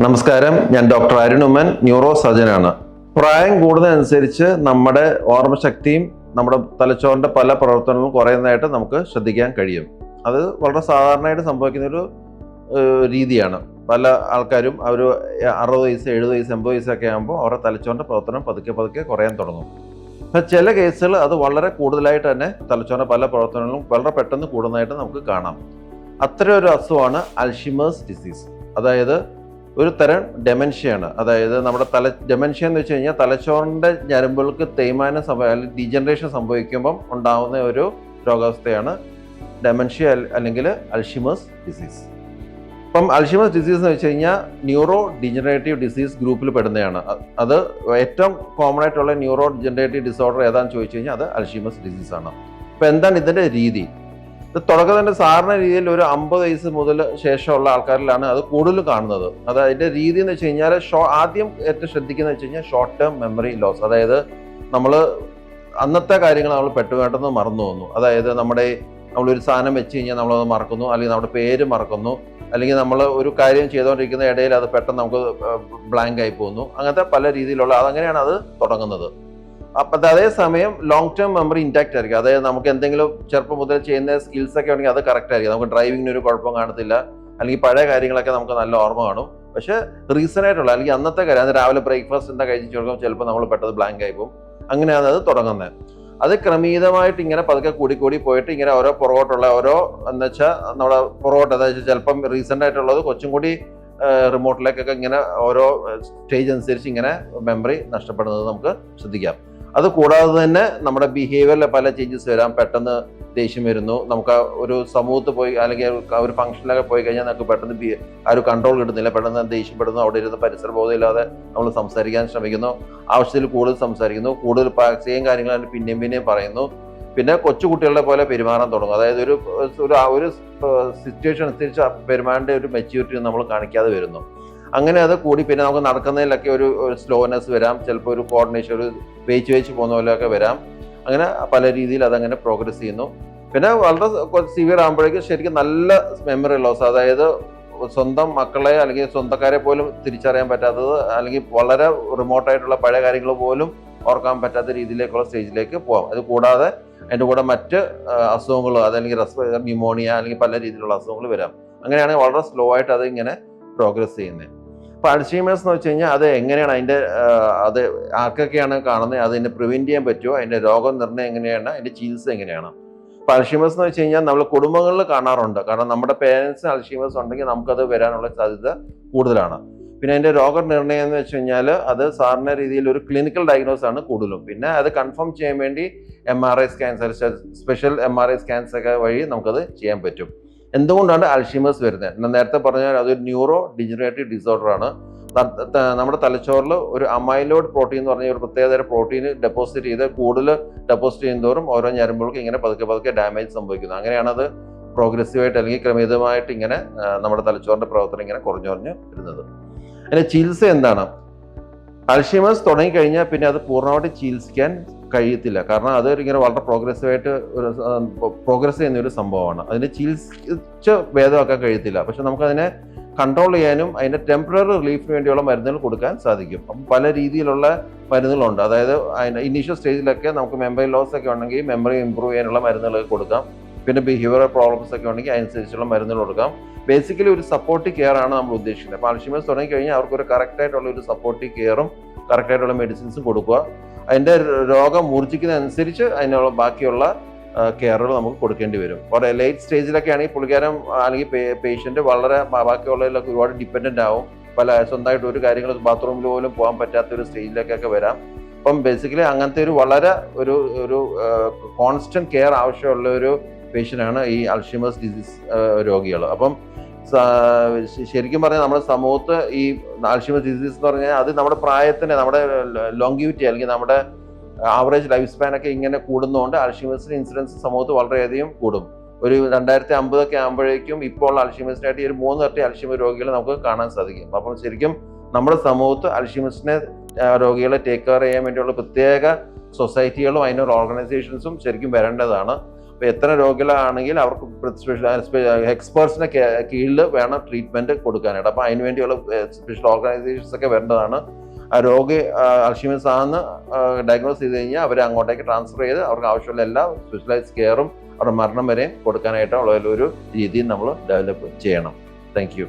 നമസ്കാരം, ഞാൻ doctor Arun Oommen, neuro സർജനാണ്. പ്രായം കൂടുന്നതനുസരിച്ച് നമ്മുടെ ഓർമ്മശക്തിയും നമ്മുടെ തലച്ചോറിന്റെ പല പ്രവർത്തനങ്ങളും കുറയുന്നതായിട്ട് നമുക്ക് ശ്രദ്ധിക്കാൻ കഴിയും. അത് വളരെ സാധാരണയായിട്ട് സംഭവിക്കുന്ന ഒരു രീതിയാണ്. പല ആൾക്കാരും ഒരു 60 വയസ്സ്, 70 വയസ്സ്, 80 വയസ്സൊക്കെ ആകുമ്പോൾ അവരുടെ തലച്ചോറിന്റെ പ്രവർത്തനം പതുക്കെ പതുക്കെ കുറയാൻ തുടങ്ങും. ചില കേസുകൾ അത് വളരെ കൂടുതലായിട്ട് തന്നെ തലച്ചോറിന്റെ പല പ്രവർത്തനങ്ങളും വളരെ പെട്ടെന്ന് കൂടുന്നതായിട്ട് നമുക്ക് കാണാം. അത്തരം ഒരു അസുഖമാണ് അൽഷിമേഴ്സ് ഡിസീസ്. അതായത് ഒരു തരം ഡെമൻഷ്യയാണ്. അതായത് നമ്മുടെ ഡെമൻഷ്യ എന്ന് വെച്ച് കഴിഞ്ഞാൽ തലച്ചോറിൻ്റെ ഞരമ്പുകൾക്ക് തേയ്മാനം അല്ലെങ്കിൽ ഡീജനറേഷൻ സംഭവിക്കുമ്പം ഉണ്ടാകുന്ന ഒരു രോഗാവസ്ഥയാണ് ഡെമൻഷ്യ അല്ലെങ്കിൽ അൽഷിമേഴ്സ് ഡിസീസ്. അപ്പം അൽഷിമേഴ്സ് ഡിസീസ് എന്ന് വെച്ച് കഴിഞ്ഞാൽ ന്യൂറോ ഡിജനറേറ്റീവ് ഡിസീസ് ഗ്രൂപ്പിൽ പെടുന്നതാണ്. അത് ഏറ്റവും കോമൺ ആയിട്ടുള്ള ന്യൂറോ ഡിജനറേറ്റീവ് ഡിസോർഡർ ഏതാണെന്ന് ചോദിച്ചു കഴിഞ്ഞാൽ അത് അൽഷിമേഴ്സ് ഡിസീസാണ്. അപ്പോൾ എന്താണ് ഇതിൻ്റെ രീതി? തുടക്കത്തിൻ്റെ സാധാരണ രീതിയിൽ ഒരു 50 വയസ്സ് മുതൽ ശേഷമുള്ള ആൾക്കാരിലാണ് അത് കൂടുതലും കാണുന്നത്. അത് അതിൻ്റെ രീതി എന്ന് വെച്ച് കഴിഞ്ഞാൽ ആദ്യം ഏറ്റവും ശ്രദ്ധിക്കുന്നത് വെച്ച് കഴിഞ്ഞാൽ ഷോർട്ട് ടേം മെമ്മറി ലോസ്. അതായത് നമ്മൾ അന്നത്തെ കാര്യങ്ങൾ നമ്മൾ പെട്ടെന്ന് മറന്നു പോകുന്നു. അതായത് നമ്മളൊരു സാധനം വെച്ച് കഴിഞ്ഞാൽ നമ്മളത് മറക്കുന്നു, അല്ലെങ്കിൽ നമ്മുടെ പേര് മറക്കുന്നു, അല്ലെങ്കിൽ നമ്മൾ ഒരു കാര്യം ചെയ്തുകൊണ്ടിരിക്കുന്ന ഇടയിൽ അത് പെട്ടെന്ന് നമുക്ക് ബ്ലാങ്ക് ആയി പോകുന്നു. അങ്ങനത്തെ പല രീതിയിലുള്ള അതങ്ങനെയാണ് അത് തുടങ്ങുന്നത്. അപ്പം അതേസമയം ലോങ് ടേം മെമ്മറി ഇൻടാക്റ്റ് ആയിരിക്കും. അതായത് നമുക്ക് എന്തെങ്കിലും ചെറുപ്പം മുതൽ ചെയ്യുന്ന സ്കിൽസ് ഒക്കെ ഉണ്ടെങ്കിൽ അത് കറക്റ്റ് ആയിരിക്കും. നമുക്ക് ഡ്രൈവിങ്ങിന് ഒരു കുഴപ്പം കാണത്തില്ല, അല്ലെങ്കിൽ പഴയ കാര്യങ്ങളൊക്കെ നമുക്ക് നല്ല ഓർമ്മ കാണും. പക്ഷേ റീസൺ ആയിട്ടുള്ള അല്ലെങ്കിൽ അന്നത്തെ കാര്യം, അത് രാവിലെ ബ്രേക്ക്ഫാസ്റ്റ് എന്താ കഴിച്ചു കൊടുക്കും, ചിലപ്പോൾ നമ്മൾ പെട്ടെന്ന് ബ്ലാങ്ക് ആയി പോകും. അങ്ങനെയാണ് അത് തുടങ്ങുന്നത്. അത് ക്രമീതമായിട്ട് ഇങ്ങനെ പതുക്കെ കൂടി പോയിട്ട് ഇങ്ങനെ ഓരോ പുറകോട്ടുള്ള എന്ന് വെച്ചാൽ നമ്മുടെ പുറകോട്ട്, അതായത് ചിലപ്പം റീസെൻ്റ് ആയിട്ടുള്ളത് കുറച്ചും കൂടി റിമോട്ടിലേക്കൊക്കെ ഇങ്ങനെ ഓരോ സ്റ്റേജ് അനുസരിച്ച് ഇങ്ങനെ മെമ്മറി നഷ്ടപ്പെടുന്നത് നമുക്ക് ശ്രദ്ധിക്കാം. അത് കൂടാതെ തന്നെ നമ്മുടെ ബിഹേവിയറിൽ പല ചേഞ്ചസ് വരാം. പെട്ടെന്ന് ദേഷ്യം വരുന്നു, നമുക്ക് ഒരു സമൂഹത്ത് പോയി അല്ലെങ്കിൽ ഒരു ഫംഗ്ഷനിലൊക്കെ പോയി കഴിഞ്ഞാൽ നമുക്ക് പെട്ടെന്ന് ഒരു കൺട്രോൾ കിട്ടുന്നില്ല, പെട്ടെന്ന് ദേഷ്യപ്പെടുന്നു, അവിടെ ഇരുന്ന് പരിസരബോധമില്ലാതെ നമ്മൾ സംസാരിക്കാൻ ശ്രമിക്കുന്നു, ആവശ്യത്തിൽ കൂടുതൽ സംസാരിക്കുന്നു, കൂടുതൽ സെയിം കാര്യങ്ങൾ പിന്നെയും പറയുന്നു. പിന്നെ കൊച്ചുകുട്ടികളുടെ പോലെ പെരുമാറാൻ തുടങ്ങും. അതായത് ഒരു സിറ്റുവേഷൻ അനുസരിച്ച് പെരുമാറേണ്ട ഒരു മെച്യൂരിറ്റി നമ്മൾ കാണിക്കാതെ വരുന്നു. അങ്ങനെ അത് കൂടി പിന്നെ നമുക്ക് നടക്കുന്നതിലൊക്കെ ഒരു സ്ലോനെസ് വരാം, ചിലപ്പോൾ ഒരു കോർഡിനേഷൻ, ഒരു വേച്ച് പോകുന്ന പോലെയൊക്കെ വരാം. അങ്ങനെ പല രീതിയിൽ അതങ്ങനെ പ്രോഗ്രസ് ചെയ്യുന്നു. പിന്നെ വളരെ സിവിയർ ആകുമ്പോഴേക്കും ശരിക്കും നല്ല മെമ്മറി ലോസ്, അതായത് സ്വന്തം മക്കളെ അല്ലെങ്കിൽ സ്വന്തക്കാരെ പോലും തിരിച്ചറിയാൻ പറ്റാത്തത്, അല്ലെങ്കിൽ വളരെ റിമോട്ടായിട്ടുള്ള പഴയ കാര്യങ്ങൾ പോലും ഓർക്കാൻ പറ്റാത്ത രീതിയിലേക്കുള്ള സ്റ്റേജിലേക്ക് പോകാം. അത് കൂടാതെ അതിൻ്റെ കൂടെ മറ്റ് അസുഖങ്ങൾ, അതല്ലെങ്കിൽ ന്യൂമോണിയ, അല്ലെങ്കിൽ പല രീതിയിലുള്ള അസുഖങ്ങൾ വരാം. അങ്ങനെയാണെങ്കിൽ വളരെ സ്ലോ ആയിട്ട് അത് ഇങ്ങനെ പ്രോഗ്രസ് ചെയ്യുന്നത്. അപ്പോൾ അൽഷീമേഴ്സ് എന്ന് വെച്ച് കഴിഞ്ഞാൽ അത് എങ്ങനെയാണ് അത് ആർക്കൊക്കെയാണ് കാണുന്നത്, അതിനെ പ്രിവെൻറ്റ് ചെയ്യാൻ പറ്റുമോ, അതിൻ്റെ രോഗനിർണ്ണയം എങ്ങനെയാണ്, അതിൻ്റെ ചികിത്സ എങ്ങനെയാണ്? അപ്പോൾ അൽഷീമേഴ്സ് എന്ന് വെച്ച് കഴിഞ്ഞാൽ നമ്മൾ കുടുംബങ്ങളിൽ കാണാറുണ്ട്. കാരണം നമ്മുടെ പേരൻസിന് അൽഷീമേഴ്സ് ഉണ്ടെങ്കിൽ നമുക്കത് വരാനുള്ള സാധ്യത കൂടുതലാണ്. പിന്നെ അതിൻ്റെ രോഗനിർണ്ണയം എന്ന് വെച്ച് കഴിഞ്ഞാൽ അത് സാധാരണ രീതിയിൽ ഒരു ക്ലിനിക്കൽ ഡയഗ്നോസ് ആണ് കൂടുതലും. പിന്നെ അത് കൺഫേം ചെയ്യാൻ വേണ്ടി MRI scans, special MRI scans ഒക്കെ വഴി നമുക്കത് ചെയ്യാൻ പറ്റും. എന്തുകൊണ്ടാണ് അൽഷീമേഴ്സ് വരുന്നത്? നേരത്തെ പറഞ്ഞാൽ അതൊരു ന്യൂറോ ഡിജനറേറ്റീവ് ഡിസോർഡർ ആണ്. നമ്മുടെ തലച്ചോറിൽ ഒരു അമൈലോയിഡ് പ്രോട്ടീൻ എന്ന് പറഞ്ഞ ഒരു പ്രത്യേകതരം പ്രോട്ടീൻ ഡെപ്പോസിറ്റ് ചെയ്ത് കൂടുതൽ ഡെപ്പോസിറ്റ് ചെയ്യുന്നതോറും ഓരോ ഞരമ്പുകൾക്ക് ഇങ്ങനെ പതുക്കെ ഡാമേജ് സംഭവിക്കുന്നത്. അങ്ങനെയാണ് അത് പ്രോഗ്രസീവായിട്ട് അല്ലെങ്കിൽ ക്രമീതമായിട്ട് ഇങ്ങനെ നമ്മുടെ തലച്ചോറിന്റെ പ്രവർത്തനം ഇങ്ങനെ കുറഞ്ഞു വരുന്നത്. അതിന്റെ ചികിത്സ എന്താണ്? അൽഷീമേഴ്സ് തുടങ്ങിക്കഴിഞ്ഞാൽ പിന്നെ അത് പൂർണ്ണമായിട്ട് ചികിത്സിക്കാൻ കഴിയത്തില്ല. കാരണം അത് ഇങ്ങനെ വളരെ പ്രോഗ്രസ് ചെയ്യുന്ന ഒരു സംഭവമാണ്. അതിനെ ചികിത്സിച്ച് ഭേദമാക്കാൻ കഴിയത്തില്ല. പക്ഷെ നമുക്കതിനെ കൺട്രോൾ ചെയ്യാനും അതിൻ്റെ ടെമ്പററി റിലീഫിന് വേണ്ടിയുള്ള മരുന്നുകൾ കൊടുക്കാൻ സാധിക്കും. അപ്പം പല രീതിയിലുള്ള മരുന്നുകളുണ്ട്. അതായത് അതിൻ്റെ ഇനീഷ്യൽ സ്റ്റേജിലൊക്കെ നമുക്ക് മെമ്മറി ലോസ് ഒക്കെ ഉണ്ടെങ്കിൽ മെമ്മറി ഇമ്പ്രൂവ് ചെയ്യാനുള്ള മരുന്നുകൾ കൊടുക്കാം. പിന്നെ ബിഹേവിയറൽ പ്രോബ്ലംസ് ഒക്കെ ഉണ്ടെങ്കിൽ അതിനനുസരിച്ചുള്ള മരുന്നുകൾ കൊടുക്കാം. ബേസിക്കലി ഒരു സപ്പോർട്ടീവ് കെയർ ആണ് നമ്മൾ ഉദ്ദേശിക്കുന്നത്. അപ്പോൾ അൽഷീമേഴ്സ് തുടങ്ങിക്കഴിഞ്ഞാൽ അവർക്കൊരു കറക്റ്റായിട്ടുള്ള ഒരു സപ്പോർട്ടീവ് കെയറും കറക്റ്റായിട്ടുള്ള മെഡിസിൻസും കൊടുക്കുക. അതിൻ്റെ രോഗം മൂർച്ഛിക്കുന്നതനുസരിച്ച് അതിനുള്ള ബാക്കിയുള്ള കെയറുകൾ നമുക്ക് കൊടുക്കേണ്ടി വരും. വളരെ ലേറ്റ് സ്റ്റേജിലൊക്കെ ആണെങ്കിൽ പുള്ളിക്കാരൻ അല്ലെങ്കിൽ പേഷ്യൻ്റ് വളരെ ബാക്കിയുള്ളതിലൊക്കെ ഒരുപാട് ഡിപ്പെൻഡൻ്റ് ആവും. സ്വന്തമായിട്ട് ഒരു കാര്യങ്ങൾ ബാത്റൂമിൽ പോലും പോകാൻ പറ്റാത്ത ഒരു സ്റ്റേജിലേക്കൊക്കെ വരാം. അപ്പം ബേസിക്കലി അങ്ങനത്തെ ഒരു വളരെ ഒരു കോൺസ്റ്റന്റ് കെയർ ആവശ്യമുള്ള ഒരു പേഷ്യൻ്റാണ് ഈ അൽഷീമേഴ്സ് ഡിസീസ് രോഗികൾ. അപ്പം ശരിക്കും പറഞ്ഞാൽ നമ്മുടെ സമൂഹത്ത് ഈ അൽഷീമേഴ്സ് ഡിസീസ് എന്ന് പറഞ്ഞാൽ അത് നമ്മുടെ പ്രായത്തിന്, നമ്മുടെ ലോങ്കിവിറ്റി അല്ലെങ്കിൽ നമ്മുടെ ആവറേജ് ലൈഫ് സ്പാൻ ഒക്കെ ഇങ്ങനെ കൂടുന്നതുകൊണ്ട് അൽഷീമേഴ്സിന്റെ ഇൻസിഡൻസ് സമൂഹത്ത് വളരെയധികം കൂടും. ഒരു 2050 ആകുമ്പോഴേക്കും ഇപ്പോൾ ഉള്ള അൽഷീമേഴ്സിനായിട്ട് ഒരു 3 ഇരട്ടി അൽഷീമേഴ്സ് രോഗികളെ നമുക്ക് കാണാൻ സാധിക്കും. അപ്പം ശരിക്കും നമ്മുടെ സമൂഹത്ത് അൽഷീമേഴ്സിനെ രോഗികളെ ടേക്ക് കെയർ ചെയ്യാൻ വേണ്ടിയുള്ള പ്രത്യേക സൊസൈറ്റികളും അതിനുള്ള ഓർഗനൈസേഷൻസും ശരിക്കും വരേണ്ടതാണ്. അപ്പോൾ എത്ര രോഗികളാണെങ്കിൽ അവർക്ക് എക്സ്പേർട്സിനെ കീഴിൽ വേണം ട്രീറ്റ്മെൻറ്റ് കൊടുക്കാനായിട്ട്. അപ്പോൾ അതിന് വേണ്ടിയുള്ള സ്പെഷ്യൽ ഓർഗനൈസേഷൻസ് ഒക്കെ വരേണ്ടതാണ്. ആ രോഗി അൽഷീമേഴ്സ് ആണെന്ന് ഡയഗ്നോസ് ചെയ്ത് കഴിഞ്ഞാൽ അവരെ അങ്ങോട്ടേക്ക് ട്രാൻസ്ഫർ ചെയ്ത് അവർക്ക് ആവശ്യമുള്ള എല്ലാ സ്പെഷ്യലൈസ്ഡ് കെയറും അവരുടെ മരണം വരെയും കൊടുക്കാനായിട്ടുള്ള ഒരു രീതിയും നമ്മൾ ഡെവലപ്പ് ചെയ്യണം. Thank you.